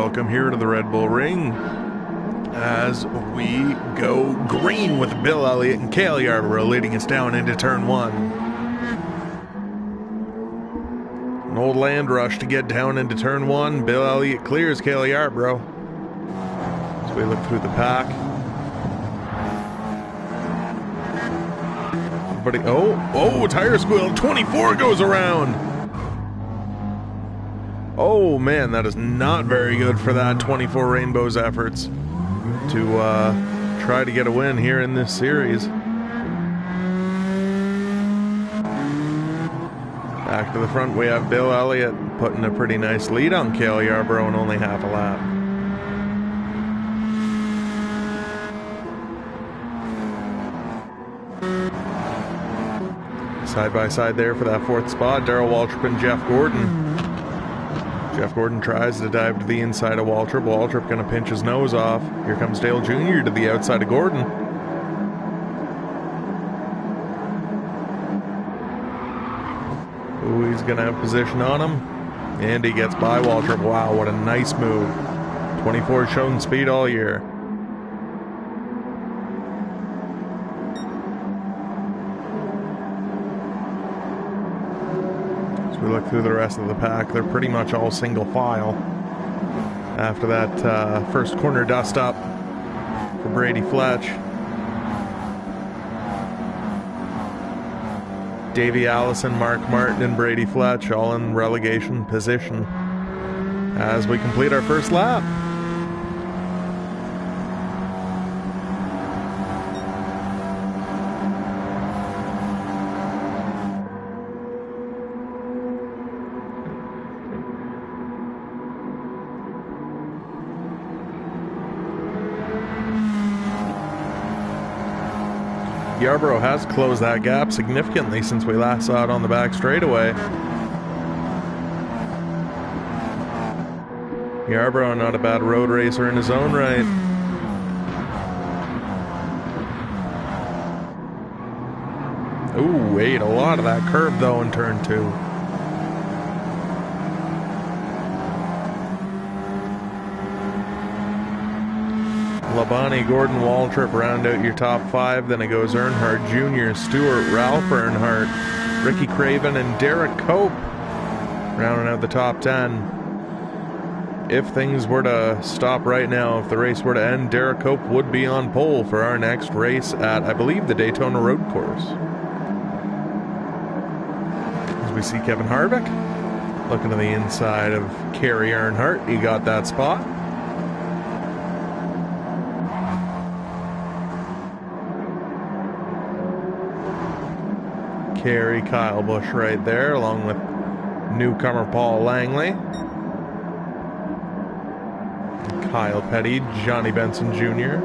welcome here to the Red Bull Ring as we go green with Bill Elliott and Cale Yarborough leading us down into turn one. An old land rush to get down into turn one. Bill Elliott clears Cale Yarborough as we look through the pack. Everybody, tire squeal, 24 goes around. Oh man, that is not very good for that 24 Rainbows efforts to try to get a win here in this series. Back to the front, we have Bill Elliott putting a pretty nice lead on Cale Yarborough in only half a lap. Side by side there for that fourth spot, Darrell Waltrip and Jeff Gordon. Jeff Gordon tries to dive to the inside of Waltrip. Waltrip going to pinch his nose off. Here comes Dale Jr. to the outside of Gordon. Ooh, he's going to have position on him. And he gets by Waltrip. Wow, what a nice move. 24 shown speed all year. We look through the rest of the pack, they're pretty much all single file. After that first corner dust up for Brady Fletch. Davey Allison, Mark Martin, and Brady Fletch all in relegation position as we complete our first lap. Yarborough has closed that gap significantly since we last saw it on the back straightaway. Yarborough, not a bad road racer in his own right. Ooh, ate a lot of that curb though in turn two. Labonte, Gordon, Waltrip round out your top five. Then it goes Earnhardt Jr., Stewart, Ralph Earnhardt, Ricky Craven, and Derek Cope rounding out the top 10. If things were to stop right now, if the race were to end, Derek Cope would be on pole for our next race at, I believe, the Daytona Road Course. As we see Kevin Harvick looking to the inside of Kerry Earnhardt. He got that spot. Kerry, Kyle Busch right there, along with newcomer Paul Langley. Kyle Petty, Johnny Benson Jr.,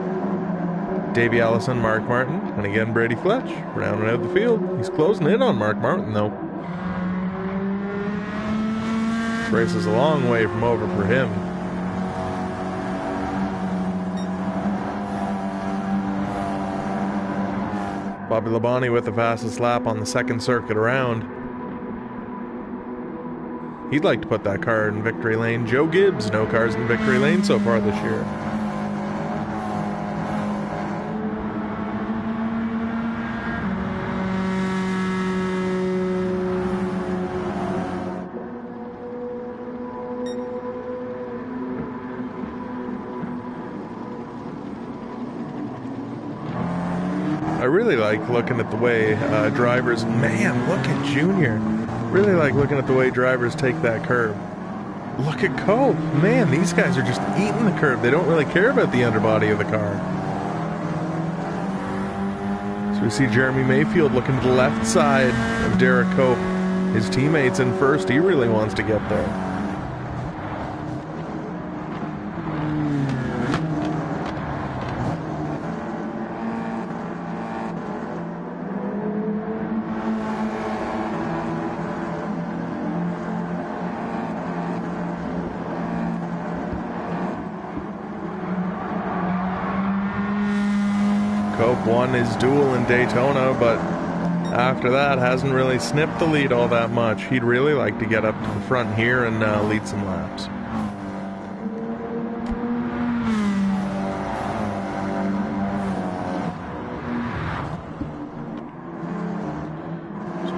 Davey Allison, Mark Martin, and again Brady Fletch rounding out the field. He's closing in on Mark Martin though. This race is a long way from over for him. Bobby Labonte with the fastest lap on the second circuit around. He'd like to put that car in victory lane. Joe Gibbs, no cars in victory lane so far this year. I really like looking at the way drivers, man, look at Junior. Really like looking at the way drivers take that curb. Look at Cope. Man, these guys are just eating the curb. They don't really care about the underbody of the car. So we see Jeremy Mayfield looking to the left side of Derek Cope. His teammate's in first. He really wants to get there. Cope won his duel in Daytona, but after that hasn't really snipped the lead all that much. He'd really like to get up to the front here and lead some laps.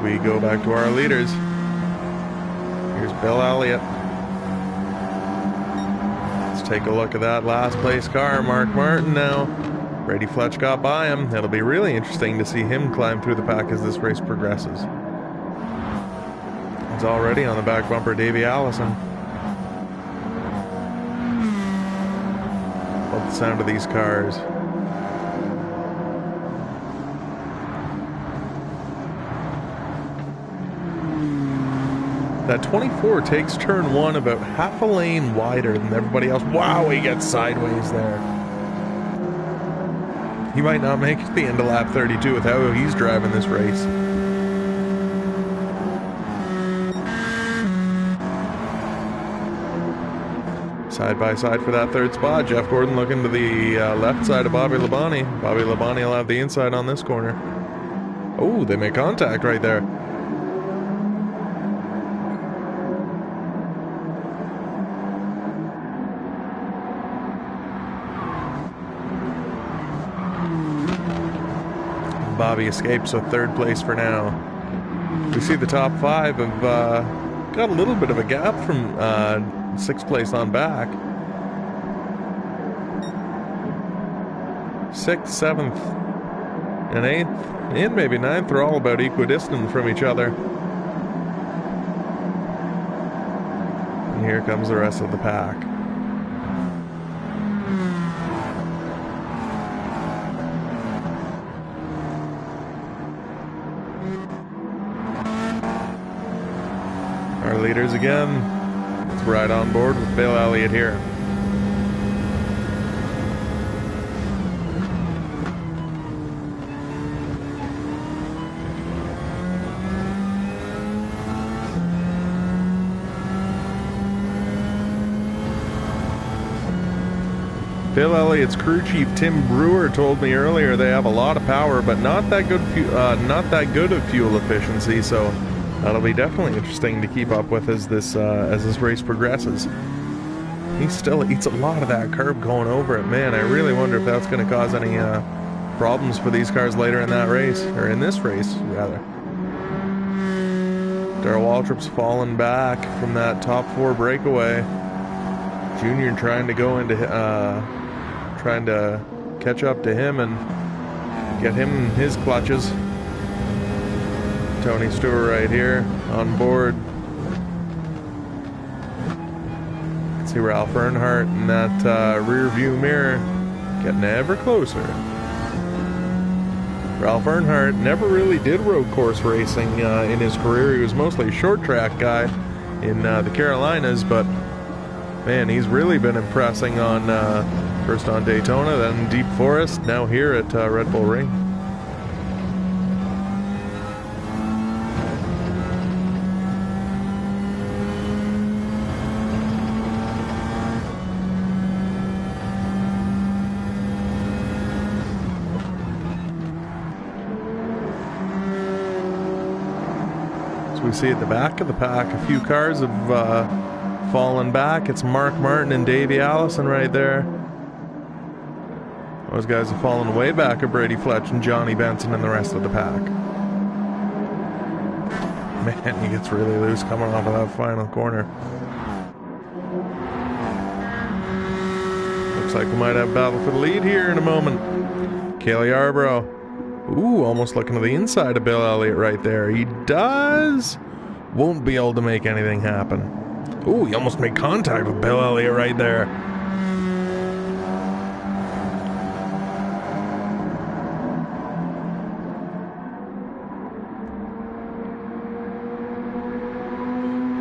we go back to our leaders. Here's Bill Elliott. Let's take a look at that last place car, Mark Martin now. Brady Fletch got by him. It'll be really interesting to see him climb through the pack as this race progresses. He's already on the back bumper, Davey Allison. Love the sound of these cars. That 24 takes turn 1 about half a lane wider than everybody else. Wow, he gets sideways there. He might not make it to the end of lap 32 with how he's driving this race. Side by side for that third spot. Jeff Gordon looking to the left side of Bobby Labonte. Bobby Labonte will have the inside on this corner. Oh, they make contact right there. Bobby escapes, so third place for now. We see the top 5 have got a little bit of a gap from 6th place on back. 6th, 7th, and 8th, and maybe 9th are all about equidistant from each other. And here comes the rest of the pack. Our leaders again. Let's ride on board with Bill Elliott here. Bill Elliott's crew chief Tim Brewer told me earlier they have a lot of power, but not that good of fuel efficiency. So that'll be definitely interesting to keep up with as this race progresses. He still eats a lot of that curb going over it. Man, I really wonder if that's going to cause any problems for these cars later in that race, or in this race rather. Darrell Waltrip's fallen back from that top 4 breakaway. Junior trying to go into trying to catch up to him and get him in his clutches. Tony Stewart right here on board. See Ralph Earnhardt in that rear view mirror getting ever closer. Ralph Earnhardt never really did road course racing in his career. He was mostly a short track guy in the Carolinas, but man, he's really been impressing on first on Daytona, then Deep Forest, now here at Red Bull Ring. So we see at the back of the pack, a few cars have fallen back. It's Mark Martin and Davey Allison right there. Those guys have fallen way back of Brady Fletch and Johnny Benson and the rest of the pack. Man, he gets really loose coming off of that final corner. Looks like we might have battle for the lead here in a moment. Cale Yarborough. Ooh, almost looking to the inside of Bill Elliott right there. He does. Won't be able to make anything happen. Ooh, he almost made contact with Bill Elliott right there.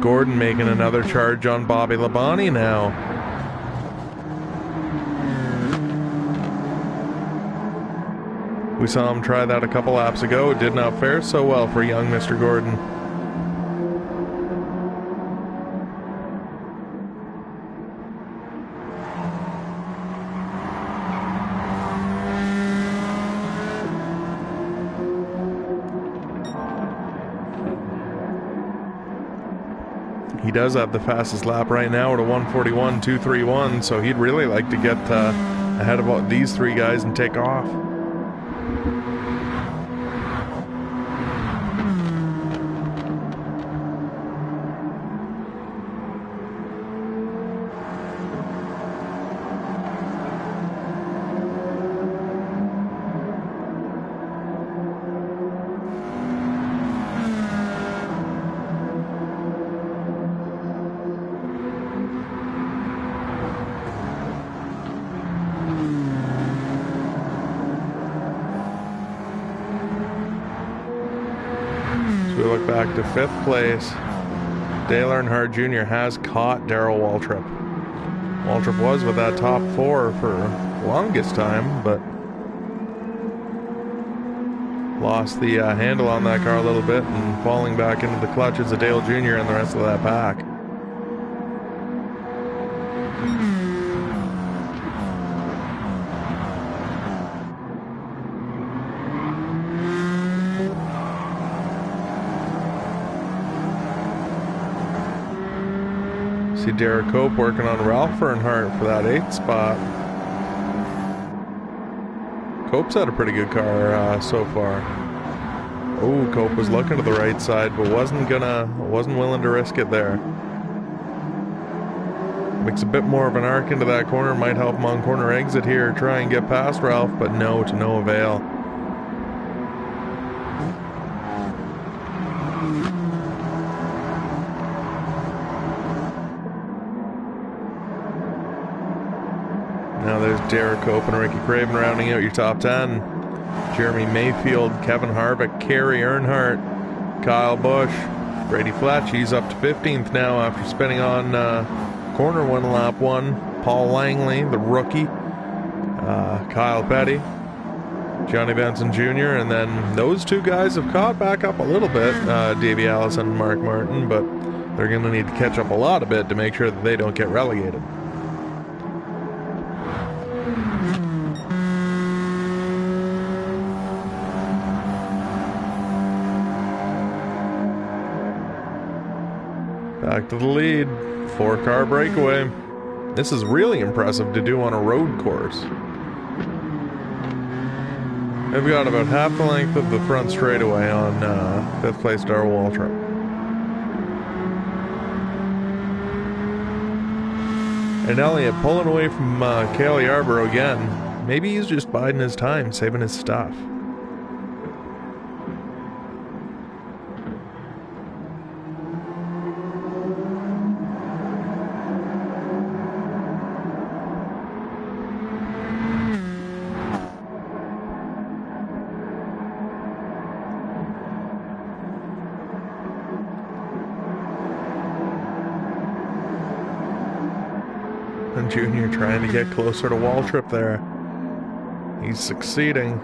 Gordon making another charge on Bobby Labonte now. We saw him try that a couple laps ago. It did not fare so well for young Mr. Gordon. He does have the fastest lap right now at a 1:41.231, so he'd really like to get ahead of these 3 guys and take off. we look back to 5th place, Dale Earnhardt Jr. has caught Darrell Waltrip. Waltrip was with that top 4 for longest time, but lost the handle on that car a little bit and falling back into the clutches of Dale Jr. and the rest of that pack. See Derek Cope working on Ralph Earnhardt for that 8th spot. Cope's had a pretty good car so far. Oh, Cope was looking to the right side, but wasn't willing to risk it there. Makes a bit more of an arc into that corner, might help him on corner exit here, try and get past Ralph, but no, to no avail. Now there's Derek Cope and Ricky Craven rounding out your top 10. Jeremy Mayfield, Kevin Harvick, Kerry Earnhardt, Kyle Busch, Brady Fletch. He's up to 15th now after spinning on corner 1, lap 1. Paul Langley, the rookie. Kyle Petty, Johnny Benson Jr. And then those 2 guys have caught back up a little bit, Davey Allison and Mark Martin, but they're going to need to catch up a lot a bit to make sure that they don't get relegated. Back to the lead, 4-car breakaway. This is really impressive to do on a road course. They've got about half the length of the front straightaway on 5th place Darrell Waltrip. And Elliott pulling away from Cale Yarborough again. Maybe he's just biding his time, saving his stuff. And Junior trying to get closer to Waltrip there. He's succeeding.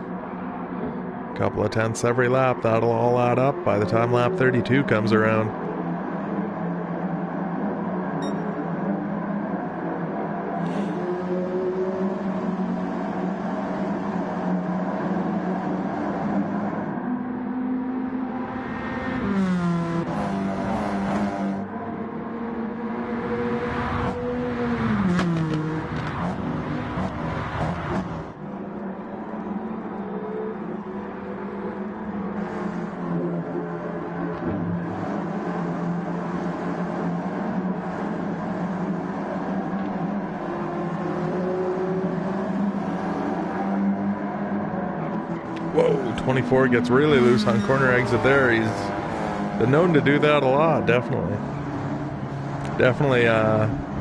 Couple of tenths every lap. That'll all add up by the time lap 32 comes around. Whoa, 24 gets really loose on corner exit there. He's been known to do that a lot, definitely. Definitely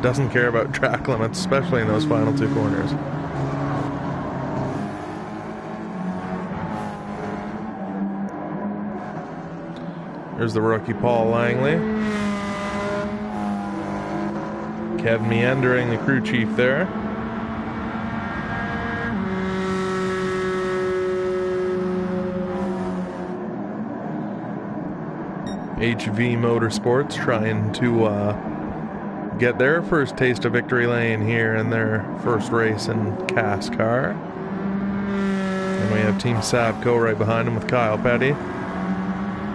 doesn't care about track limits, especially in those final 2 corners. There's the rookie Paul Langley. Kev Meandering, the crew chief there. HV Motorsports trying to get their first taste of victory lane here in their first race in CASCAR. And we have Team Savco right behind him with Kyle Petty.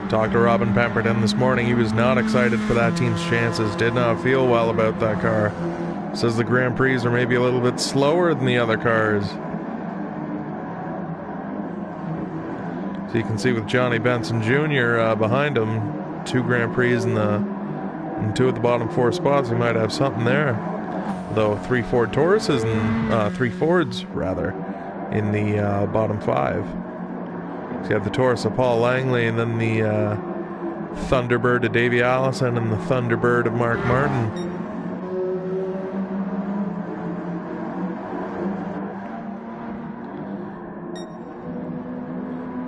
Talked to Robin Pemberton this morning. He was not excited for that team's chances. Did not feel well about that car. Says the Grand Prix are maybe a little bit slower than the other cars. So you can see with Johnny Benson Jr. Behind him, 2 Grand Prix and 2 at the bottom 4 spots. He might have something there. Though 3 Ford Tauruses and 3 Fords rather in the bottom 5. So you have the Taurus of Paul Langley, and then the Thunderbird of Davey Allison and the Thunderbird of Mark Martin.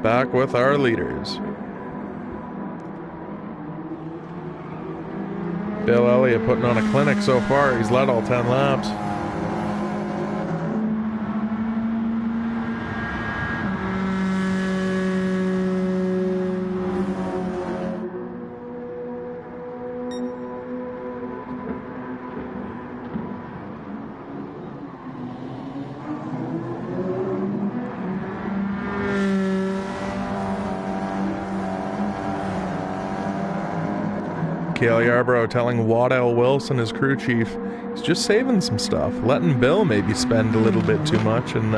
Back with our leaders. Bill Elliott putting on a clinic so far. He's led all 10 laps. Cale Yarborough telling Waddell Wilson, his crew chief, he's just saving some stuff, letting Bill maybe spend a little bit too much, and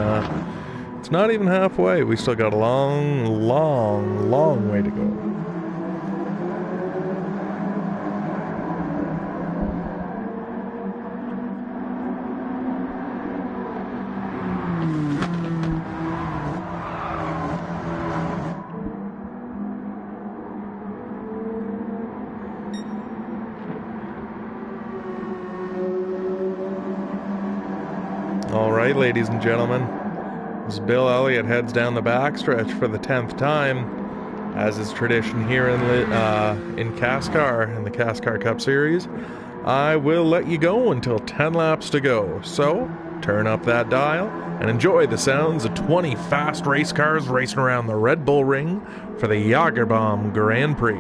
it's not even halfway. We still got a long way to go. All right, ladies and gentlemen, as Bill Elliott heads down the backstretch for the 10th time, as is tradition here in CASCAR, in the CASCAR Cup Series, I will let you go until 10 laps to go. So, turn up that dial and enjoy the sounds of 20 fast race cars racing around the Red Bull Ring for the Jagerbomb Grand Prix.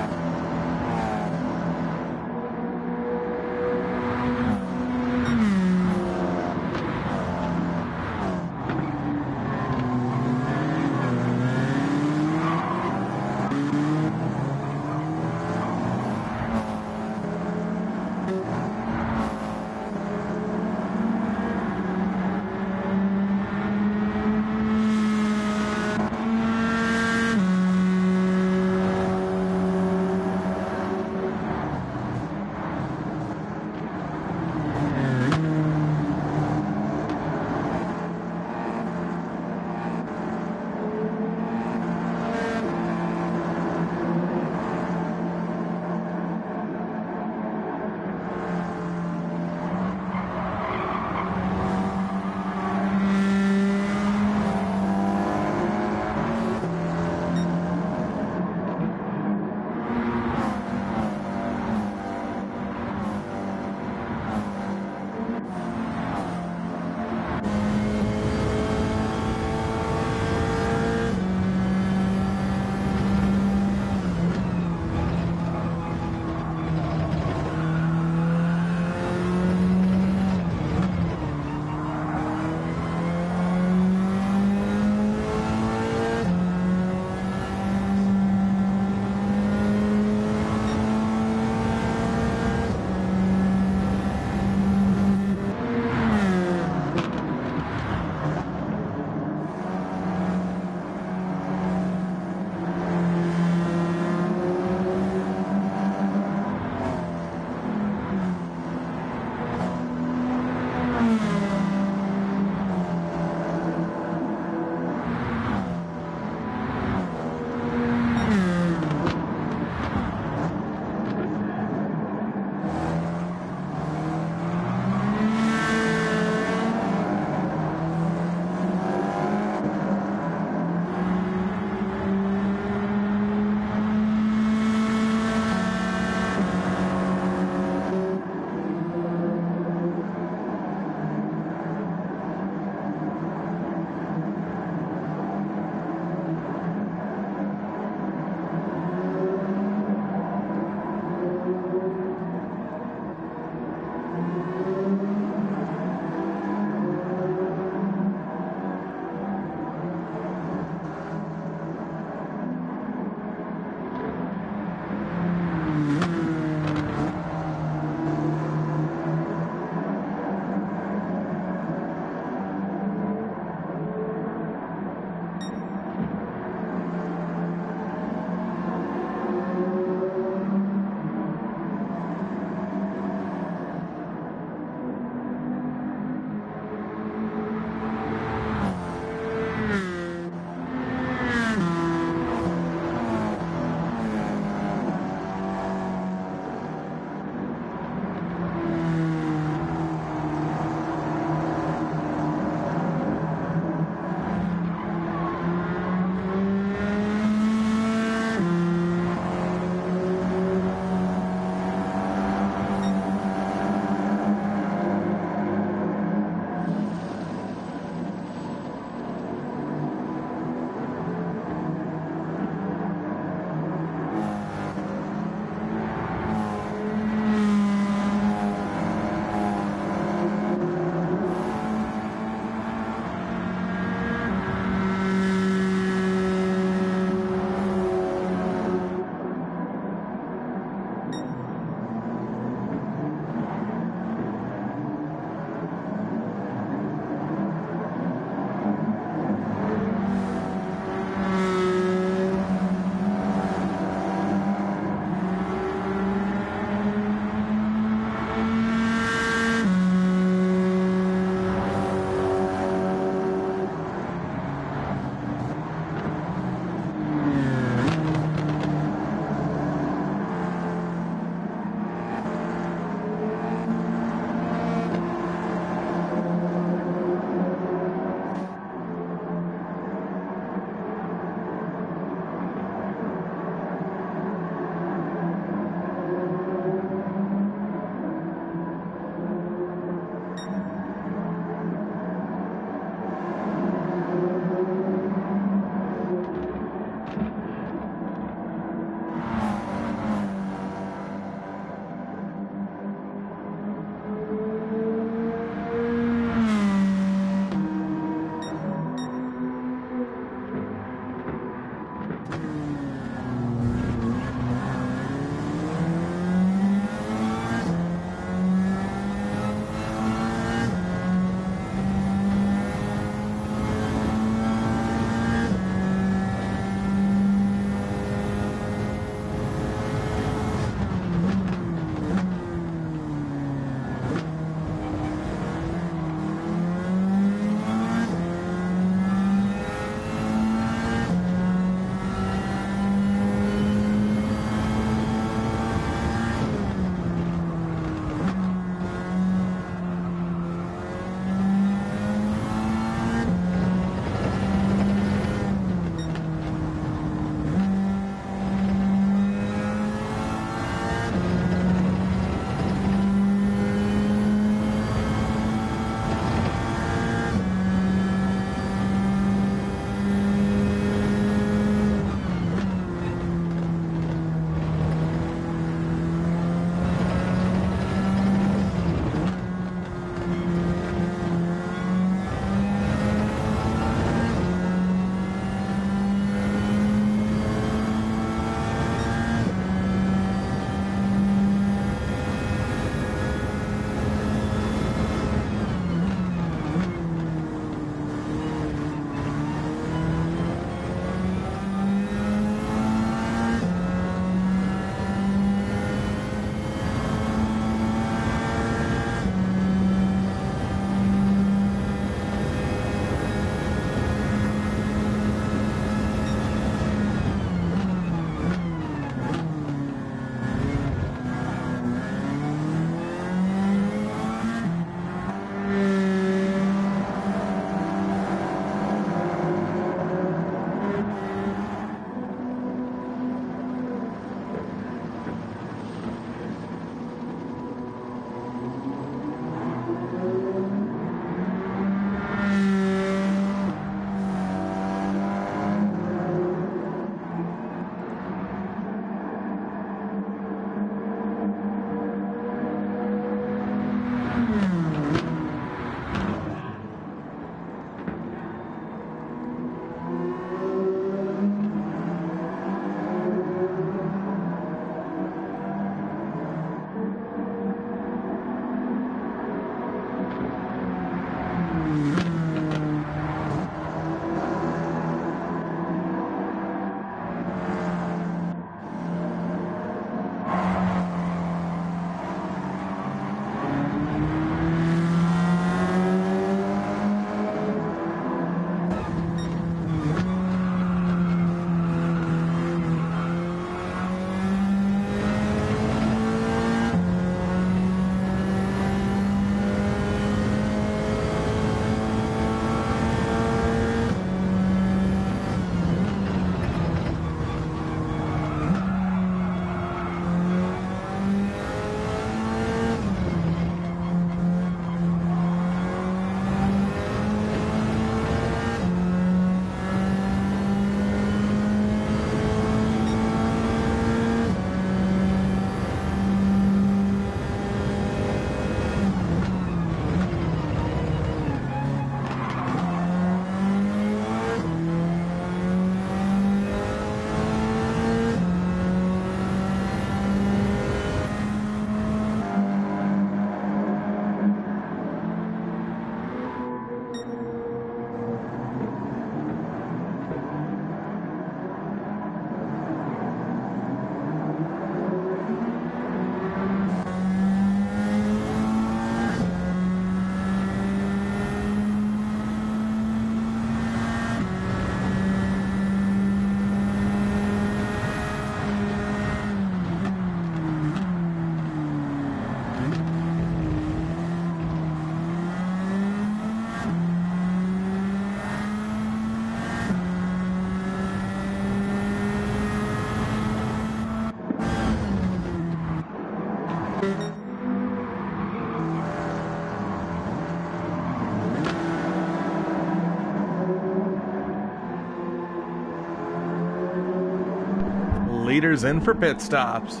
leaders in for pit stops.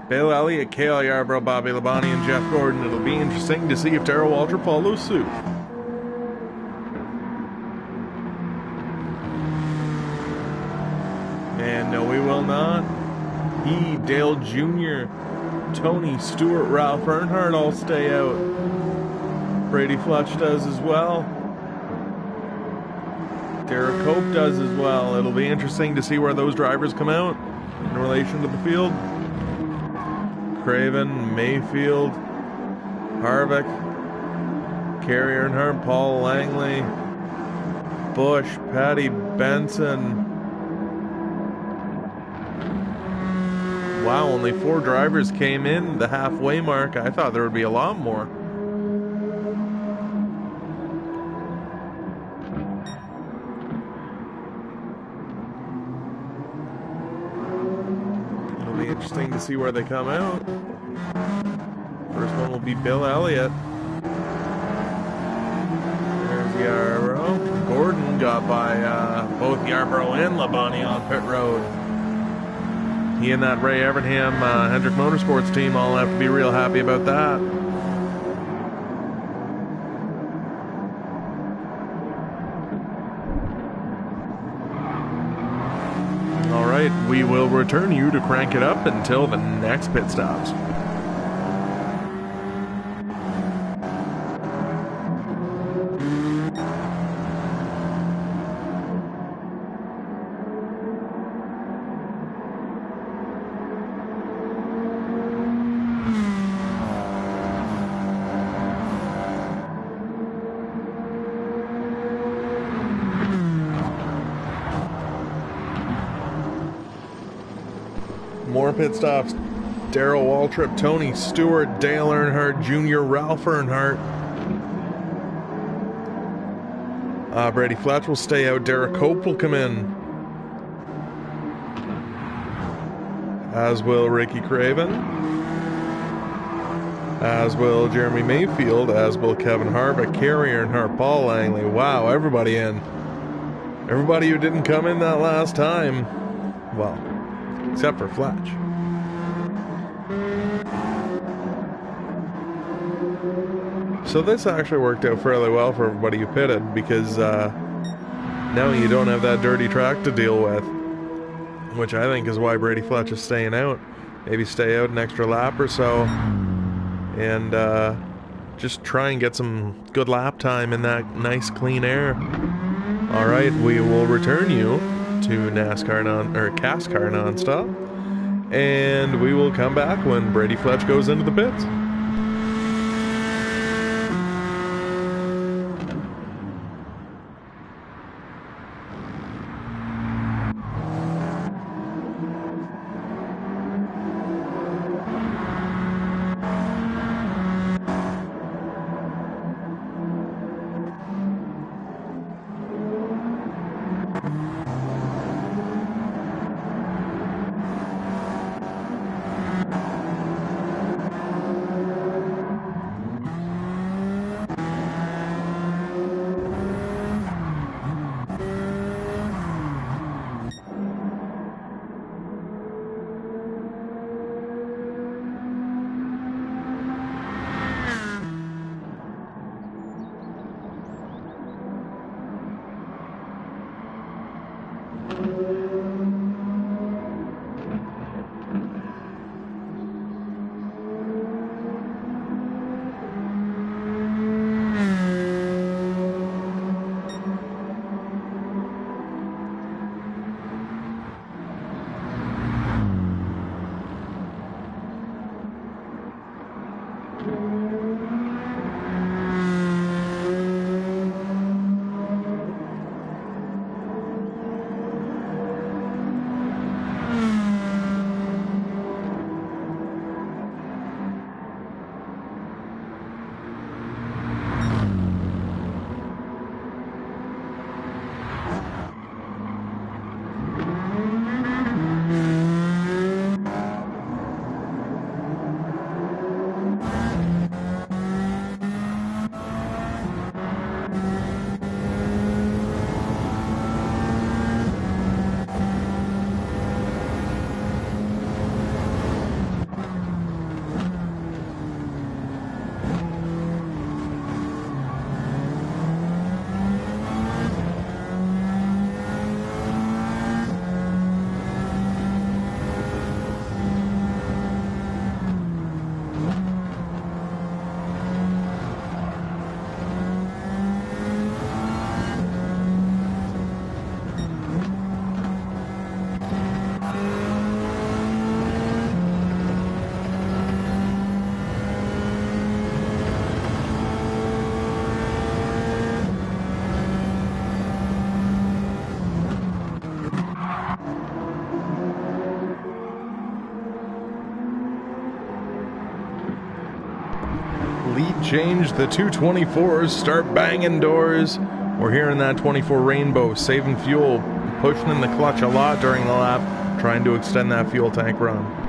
Bill Elliott, Cale Yarborough, Bobby Labonte, and Jeff Gordon. It'll be interesting to see if Darrell Waltrip follows suit. And no, we will not. He, Dale Jr., Tony Stewart, Ralph Earnhardt all stay out. Brady Fletch does as well. Derek Cope does as well. It'll be interesting to see where those drivers come out in relation to the field. Craven, Mayfield, Harvick, Kerry Earnhardt, Paul Langley, Busch, Patty Benson. Wow, only 4 drivers came in the halfway mark. I thought there would be a lot more. It'll be interesting to see where they come out. First one will be Bill Elliott. There's Yarborough. Gordon got by both Yarborough and Labonte on pit road. He and that Ray Evernham Hendrick Motorsports team all have to be real happy about that. All right, we will return you to crank it up until the next pit stops. More pit stops. Darrell Waltrip, Tony Stewart, Dale Earnhardt Jr., Ralph Earnhardt. Brady Fletch will stay out. Derek Cope will come in. As will Ricky Craven. As will Jeremy Mayfield. As will Kevin Harvick, Kerry Earnhardt, Paul Langley. Wow, everybody in. Everybody who didn't come in that last time. Well, except for Fletch. So this actually worked out fairly well for everybody who pitted, because now you don't have that dirty track to deal with, which I think is why Brady Fletch is staying out. Maybe stay out an extra lap or so and just try and get some good lap time in that nice clean air. All right, we will return you to CASCAR Nonstop, and we will come back when Brady Fletch goes into the pits. change. The 224s start banging doors. We're hearing that 24 Rainbow, saving fuel, pushing in the clutch a lot during the lap, trying to extend that fuel tank run.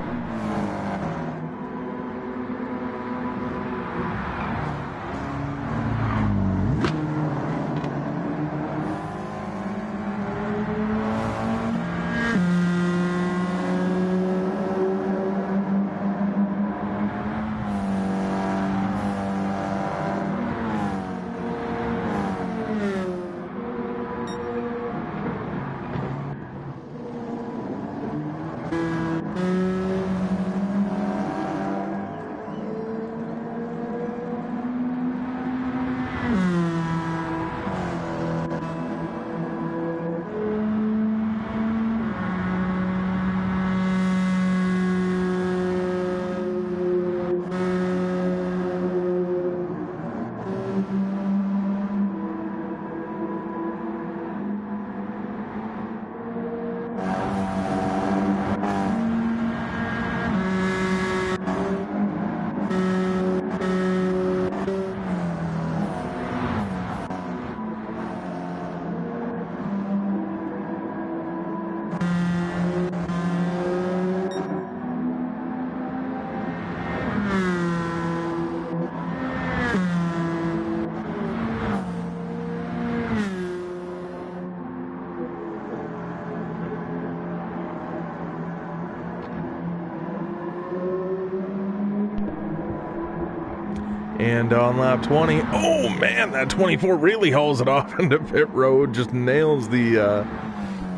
And on lap 20, oh man, that 24 really hauls it off into pit road, just nails the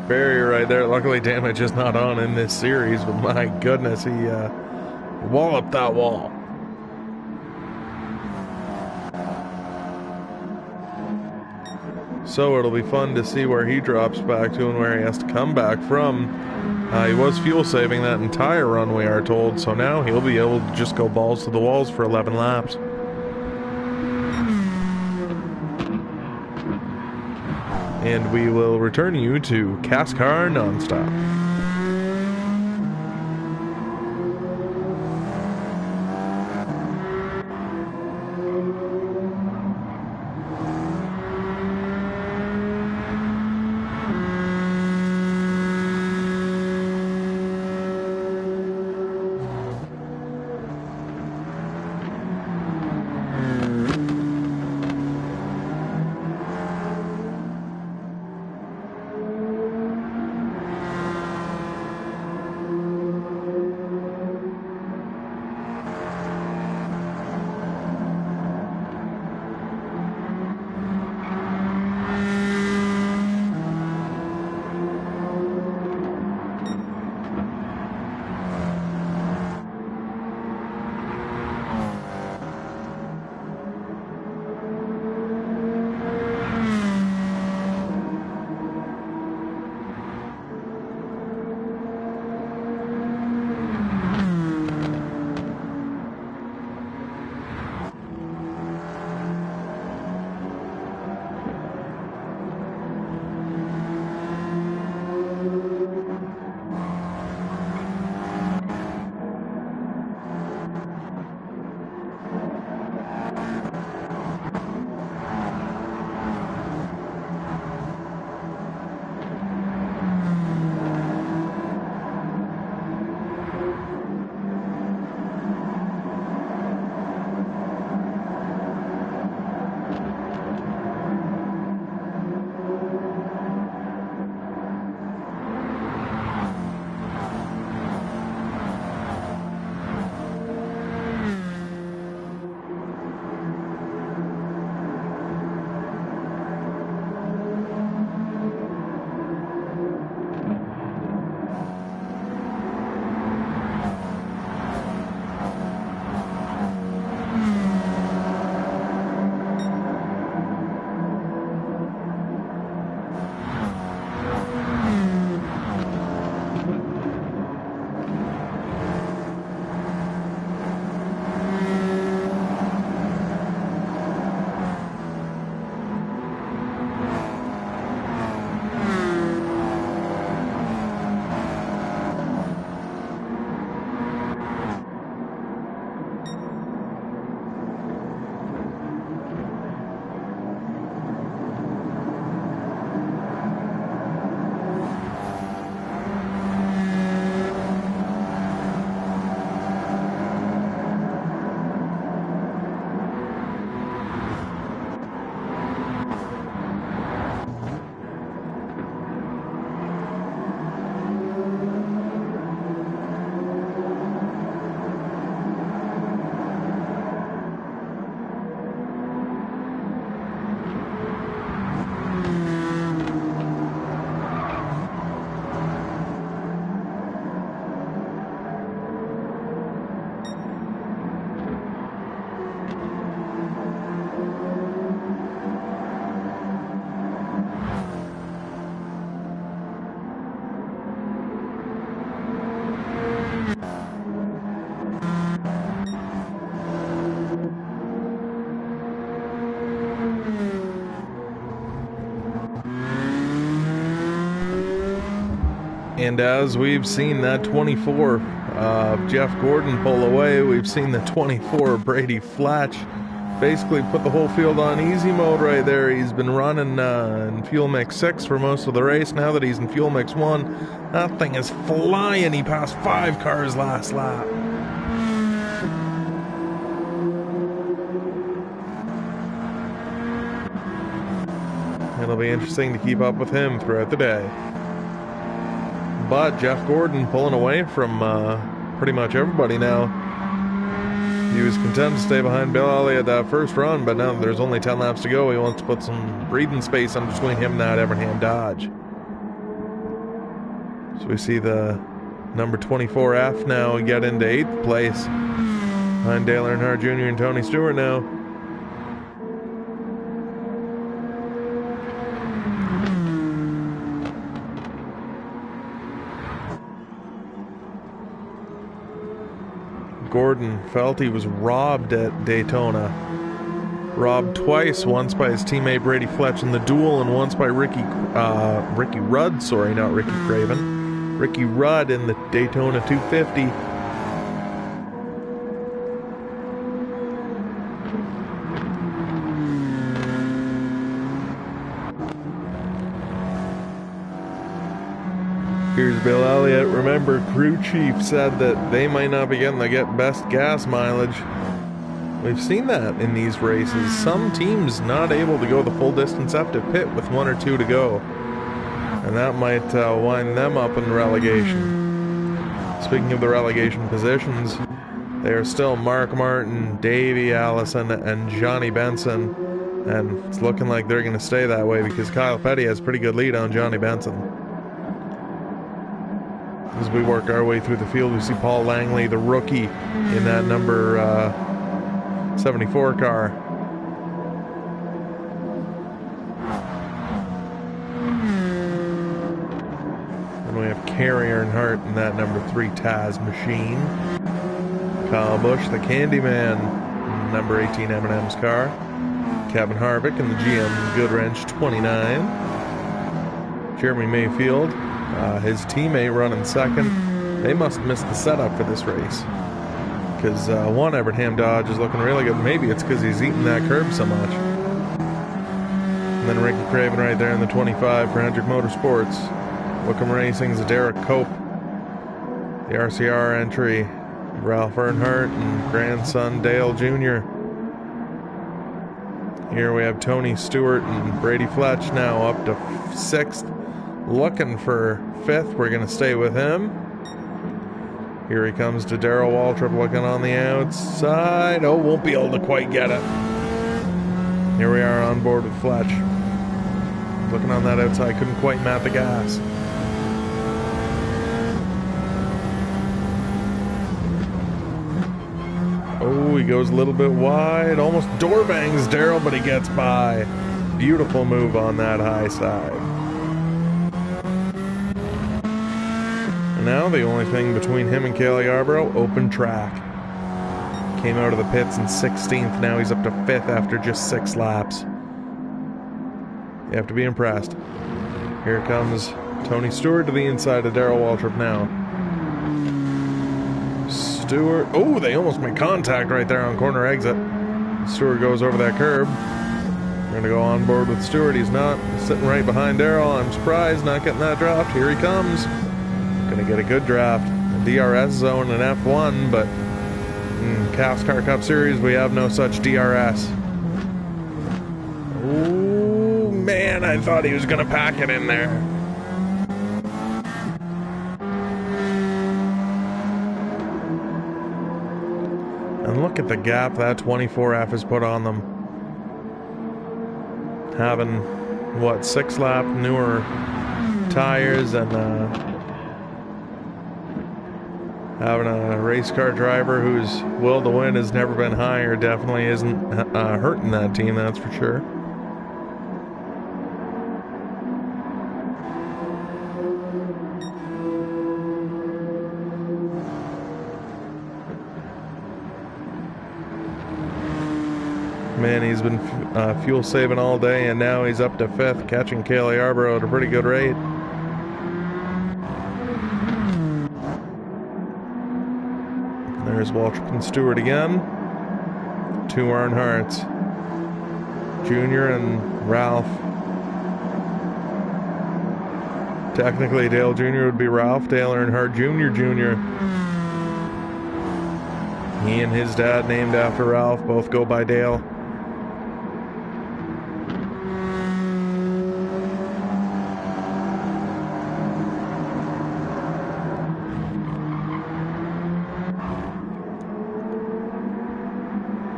barrier right there. Luckily damage is not on in this series, but my goodness, he walloped that wall. So it'll be fun to see where he drops back to and where he has to come back from. He was fuel saving that entire run, we are told, so now he'll be able to just go balls to the walls for 11 laps. And we will return you to CASCAR Nonstop. And as we've seen that 24 Jeff Gordon pull away, we've seen the 24 Brady Fletch basically put the whole field on easy mode right there. He's been running in fuel mix 6 for most of the race. Now that he's in fuel mix 1, that thing is flying. He passed 5 cars last lap. It'll be interesting to keep up with him throughout the day. But Jeff Gordon pulling away from pretty much everybody now. He was content to stay behind Bill Elliott that first run, but now that there's only 10 laps to go, he wants to put some breathing space in between him and that Evernham Dodge. So we see the number 24F now get into 8th place behind Dale Earnhardt Jr. and Tony Stewart now. Gordon felt he was robbed at Daytona. Robbed twice, once by his teammate Brady Fletch in the duel, and once by Ricky Rudd, sorry, not Ricky Craven. Ricky Rudd in the Daytona 250. Here's Bill Elliott. Remember, crew chief said that they might not be getting the best gas mileage. We've seen that in these races. Some teams not able to go the full distance up to pit with 1 or 2 to go. And that might wind them up in relegation. Speaking of the relegation positions, they are still Mark Martin, Davey Allison, and Johnny Benson. And it's looking like they're going to stay that way because Kyle Petty has a pretty good lead on Johnny Benson. As we work our way through the field, we see Paul Langley, the rookie, in that number 74 car. And we have Kerry Earnhardt in that number 3 Taz machine. Kyle Busch, the Candyman, in number 18 M&M's car. Kevin Harvick in the GM Goodwrench 29. Jeremy Mayfield, his teammate, running second. They must miss the setup for this race because one Evernham Dodge is looking really good. Maybe it's because he's eating that curb so much. And then Ricky Craven right there in the 25 for Hendrick Motorsports. Wickham Racing's Derek Cope. The RCR entry, Ralph Earnhardt and grandson Dale Jr. Here we have Tony Stewart and Brady Fletch now up to 6th. Looking for 5th. We're going to stay with him. Here he comes to Darrell Waltrip looking on the outside. Oh, won't be able to quite get it. Here we are on board with Fletch. Looking on that outside, couldn't quite mat the gas. Oh, he goes a little bit wide. Almost door bangs Darrell, but he gets by. Beautiful move on that high side. And now the only thing between him and Cale Yarborough, open track. Came out of the pits in 16th. Now he's up to 5th after just 6 laps. You have to be impressed. Here comes Tony Stewart to the inside of Darrell Waltrip now. Stewart. Oh, they almost made contact right there on corner exit. Stewart goes over that curb. We're going to go on board with Stewart. He's not sitting right behind Darrell. I'm surprised not getting that draft. Here he comes. Going to get a good draft. A DRS zone and F1, but in CASCAR Cup Series, we have no such DRS. Oh, man, I thought he was going to pack it in there. And look at the gap that 24F has put on them. Having, what, 6-lap newer tires and having a race car driver whose will to win has never been higher definitely isn't hurting that team, that's for sure. Man, he's been fuel saving all day, and now he's up to 5th, catching Cale Yarborough at a pretty good rate. There's Waltrip and Stewart again. 2 Earnhardts. Junior and Ralph. Technically, Dale Jr. would be Ralph. Dale Earnhardt Jr. He and his dad, named after Ralph, both go by Dale.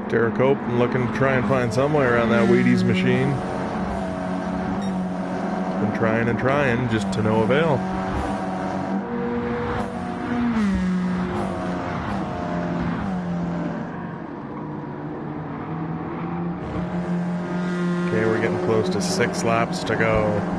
Derek Hope looking to try and find somewhere around that Wheaties machine. Been trying and trying, just to no avail. Okay, we're getting close to 6 laps to go.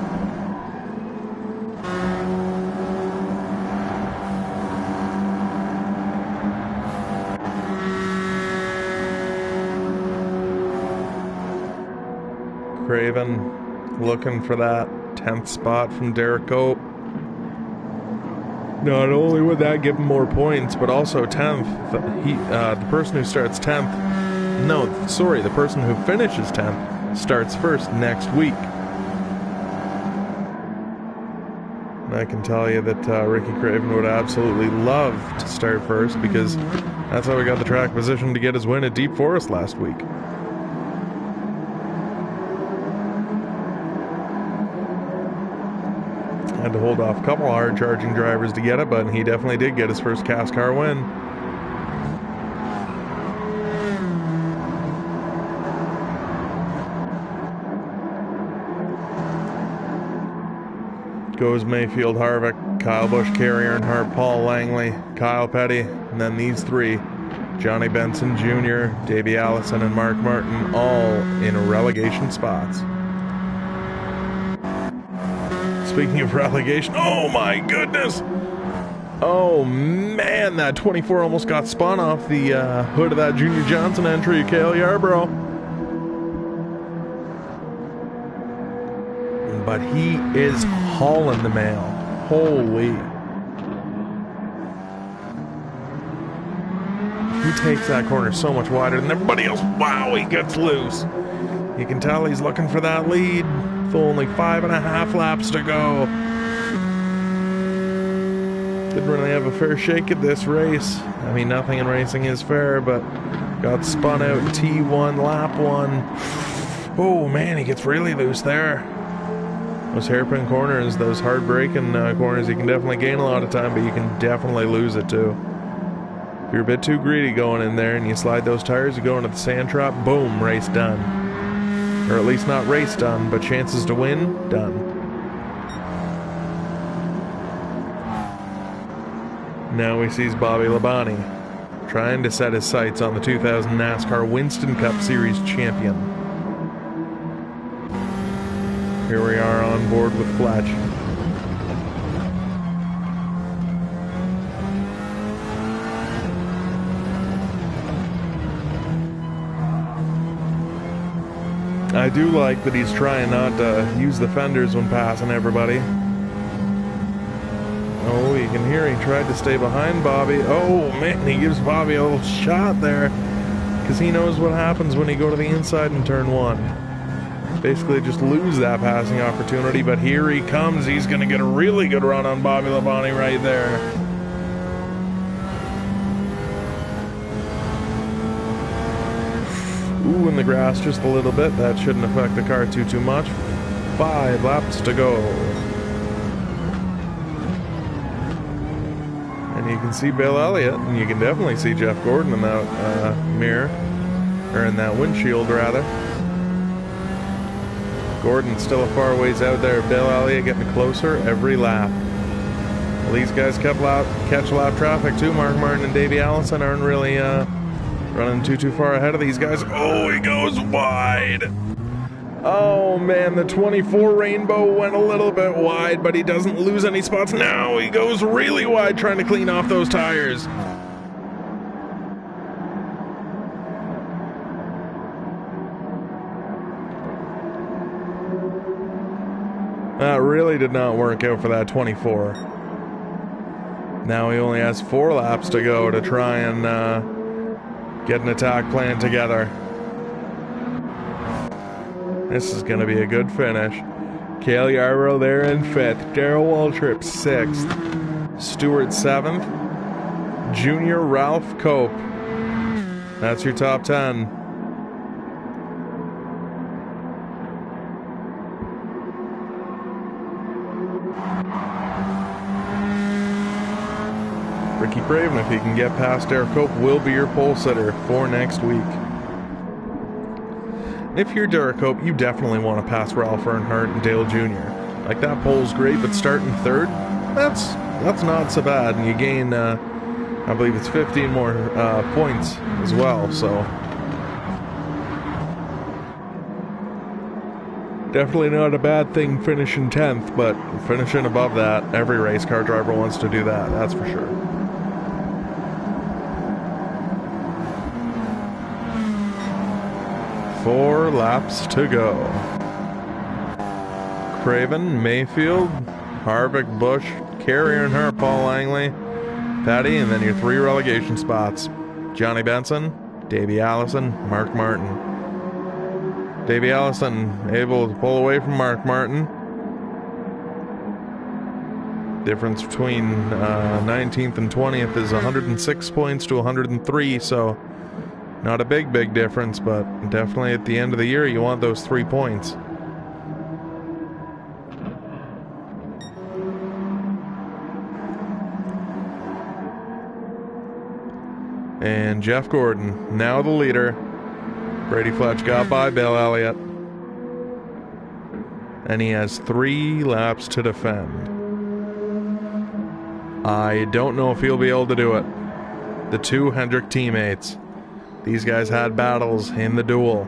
Craven looking for that 10th spot from Derek Cope. Not only would that give him more points, but also 10th. The person who starts 10th, the person who finishes 10th starts first next week. And I can tell you that Ricky Craven would absolutely love to start first, because that's how he got the track position to get his win at Deep Forest last week. Had to hold off a couple hard charging drivers to get it, but he definitely did get his first CASCAR win. Goes Mayfield, Harvick, Kyle Busch, Kerry Earnhardt, Paul Langley, Kyle Petty, and then these 3, Johnny Benson Jr., Davey Allison, and Mark Martin, all in relegation spots. Speaking of relegation, oh my goodness! Oh man, that 24 almost got spun off the hood of that Junior Johnson entry, Cale Yarborough. But he is hauling the mail. Holy. He takes that corner so much wider than everybody else. Wow, he gets loose. You can tell he's looking for that lead. Only 5.5 laps to go. Didn't really have a fair shake at this race. I mean, nothing in racing is fair, but got spun out T1, lap 1. Oh man, he gets really loose there. Those hairpin corners, those hard braking corners, you can definitely gain a lot of time, but you can definitely lose it too. If you're a bit too greedy going in there and you slide those tires, you go into the sand trap, boom, race done. Or at least not race done, but chances to win, done. Now we see Bobby Labonte trying to set his sights on the 2000 NASCAR Winston Cup Series champion. Here we are on board with Fletch. I do like that he's trying not to use the fenders when passing everybody. Oh, you can hear he tried to stay behind Bobby. Oh man, he gives Bobby a little shot there, because he knows what happens when you go to the inside in turn 1. Basically just lose that passing opportunity, but here he comes. He's going to get a really good run on Bobby Labonte right there. Ooh, in the grass just a little bit. That shouldn't affect the car too much. 5 laps to go. And you can see Bill Elliott, and you can definitely see Jeff Gordon in that mirror, or in that windshield rather. Gordon's still a far ways out there. Bill Elliott getting closer every lap. Well, these guys catch lap traffic too. Mark Martin and Davey Allison aren't really running too far ahead of these guys. Oh, he goes wide. Oh man, the 24 Rainbow went a little bit wide, but he doesn't lose any spots. Now he goes really wide trying to clean off those tires. That really did not work out for that 24. Now he only has 4 laps to go to try and get an attack plan together. This is going to be a good finish. Cale Yarborough there in 5th. Darrell Waltrip 6th. Stewart 7th. Junior Ralph Cope. That's your top 10. Ricky Craven, if he can get past Derek Cope, will be your pole sitter for next week. If you're Derek Cope, you definitely want to pass Ralph Earnhardt and Dale Jr. Like, that pole's great, but starting 3rd, that's not so bad. And you gain, I believe it's 15 more points as well, so definitely not a bad thing finishing 10th, but finishing above that, every race car driver wants to do that, that's for sure. Four laps to go. Craven, Mayfield, Harvick, Busch, Kerry Earnhardt, Paul Langley, Petty, and then your 3 relegation spots. Johnny Benson, Davey Allison, Mark Martin. Davey Allison able to pull away from Mark Martin. Difference between 19th and 20th is 106 points to 103, so not a big difference, but definitely at the end of the year you want those 3 points. And Jeff Gordon, now the leader. Brady Fletch got by Bill Elliott. And he has 3 laps to defend. I don't know if he'll be able to do it. The 2 Hendrick teammates. These guys had battles in the duel.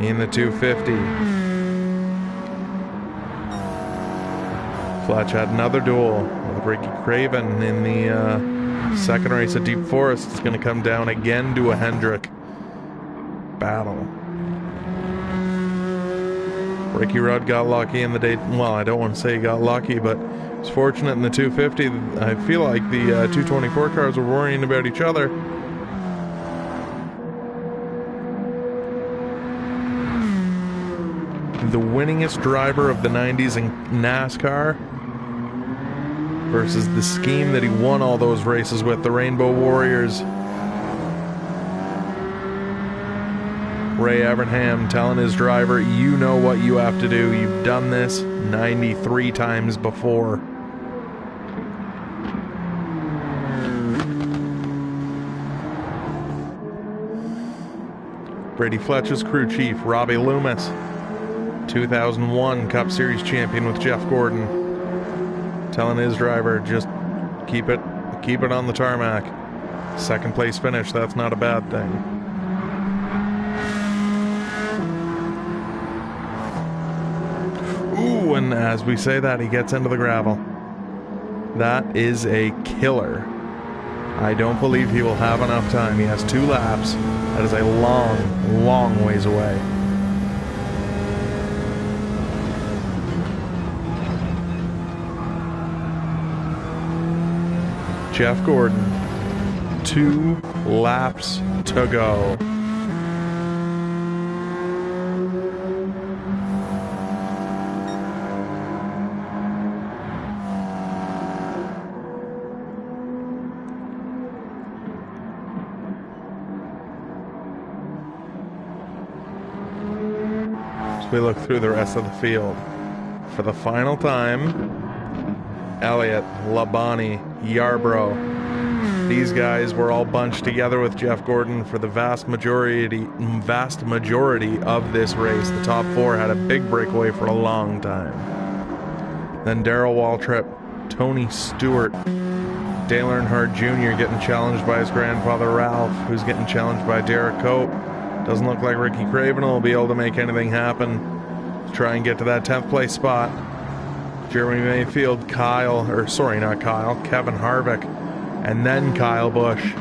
In the 250. Fletch had another duel with Ricky Craven in the second race at Deep Forest. It's going to come down again to a Hendrick battle. Ricky Rudd got lucky in the day. Well, I don't want to say he got lucky, but he was fortunate in the 250. I feel like the 224 cars were worrying about each other. The winningest driver of the 90s in NASCAR versus the scheme that he won all those races with, the Rainbow Warriors. Ray Evernham telling his driver, you know what you have to do. You've done this 93 times before. Brady Fletch's crew chief, Robbie Loomis. 2001 Cup Series champion with Jeff Gordon, telling his driver, just keep it on the tarmac. Second place finish, that's not a bad thing. Ooh, and as we say that, he gets into the gravel. That is a killer. I don't believe he will have enough time. He has 2 laps. That is a long ways away. Jeff Gordon, 2 laps to go. As we look through the rest of the field, for the final time, Elliott, Labonte, Yarborough. These guys were all bunched together with Jeff Gordon for the vast majority of this race. The top 4 had a big breakaway for a long time. Then Darrell Waltrip, Tony Stewart, Dale Earnhardt Jr. getting challenged by his grandfather Ralph, who's getting challenged by Derek Cope. Doesn't look like Ricky Craven will be able to make anything happen to try and get to that 10th place spot. Jeremy Mayfield, Kevin Harvick, and then Kyle Busch,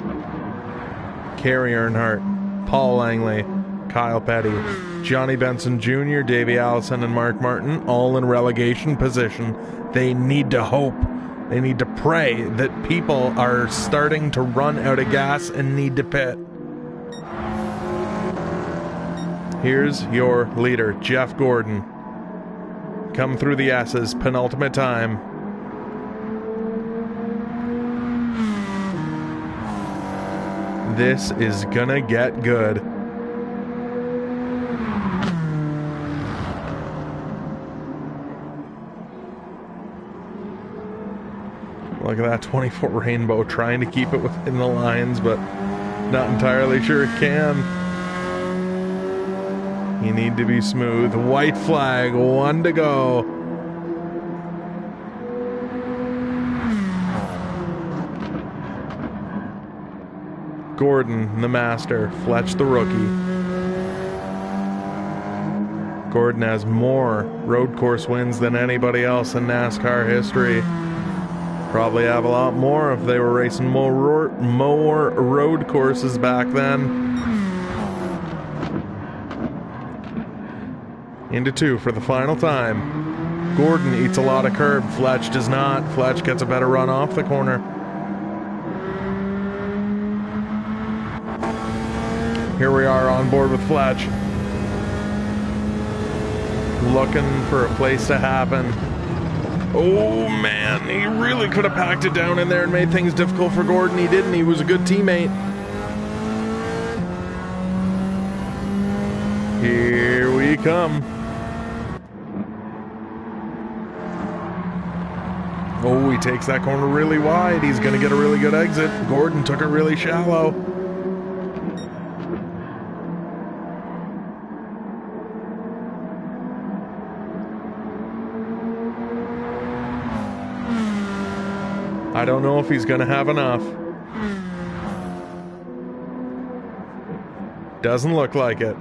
Kerry Earnhardt, Paul Langley, Kyle Petty, Johnny Benson Jr., Davey Allison, and Mark Martin, all in relegation position. They need to hope They need to pray that people are starting to run out of gas and need to pit. Here's your leader, Jeff Gordon. Come through the S's, penultimate time. This is gonna get good. Look at that 24 Rainbow trying to keep it within the lines, but not entirely sure it can. You need to be smooth. White flag, 1 to go. Gordon, the master. Fletch, the rookie. Gordon has more road course wins than anybody else in NASCAR history. Probably have a lot more if they were racing more road courses back then. Into 2 for the final time. Gordon eats a lot of curb. Fletch does not. Fletch gets a better run off the corner. Here we are on board with Fletch. Looking for a place to happen. Oh man, he really could have packed it down in there and made things difficult for Gordon. He didn't. He was a good teammate. Here we come. Oh, he takes that corner really wide. He's going to get a really good exit. Gordon took it really shallow. I don't know if he's going to have enough. Doesn't look like it.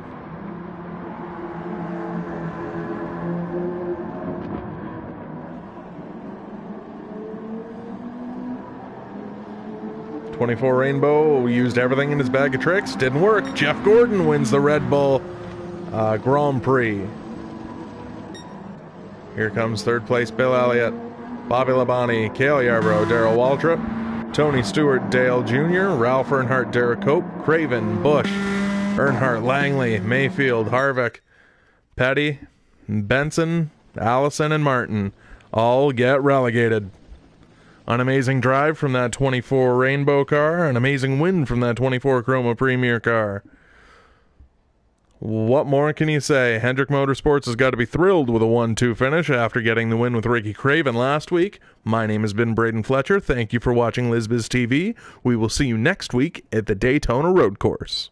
'24 Rainbow used everything in his bag of tricks. Didn't work. Jeff Gordon wins the Red Bull Grand Prix. Here comes third place Bill Elliott, Bobby Labonte, Cale Yarborough, Darrell Waltrip, Tony Stewart, Dale Jr., Ralph Earnhardt, Derek Cope, Craven, Busch, Earnhardt, Langley, Mayfield, Harvick, Petty, Benson, Allison, and Martin all get relegated. An amazing drive from that 24 Rainbow car, an amazing win from that 24 Chroma Premier car. What more can you say? Hendrick Motorsports has got to be thrilled with a 1-2 finish after getting the win with Ricky Craven last week. My name has been Braden Fletcher. Thank you for watching LizBiz TV. We will see you next week at the Daytona Road Course.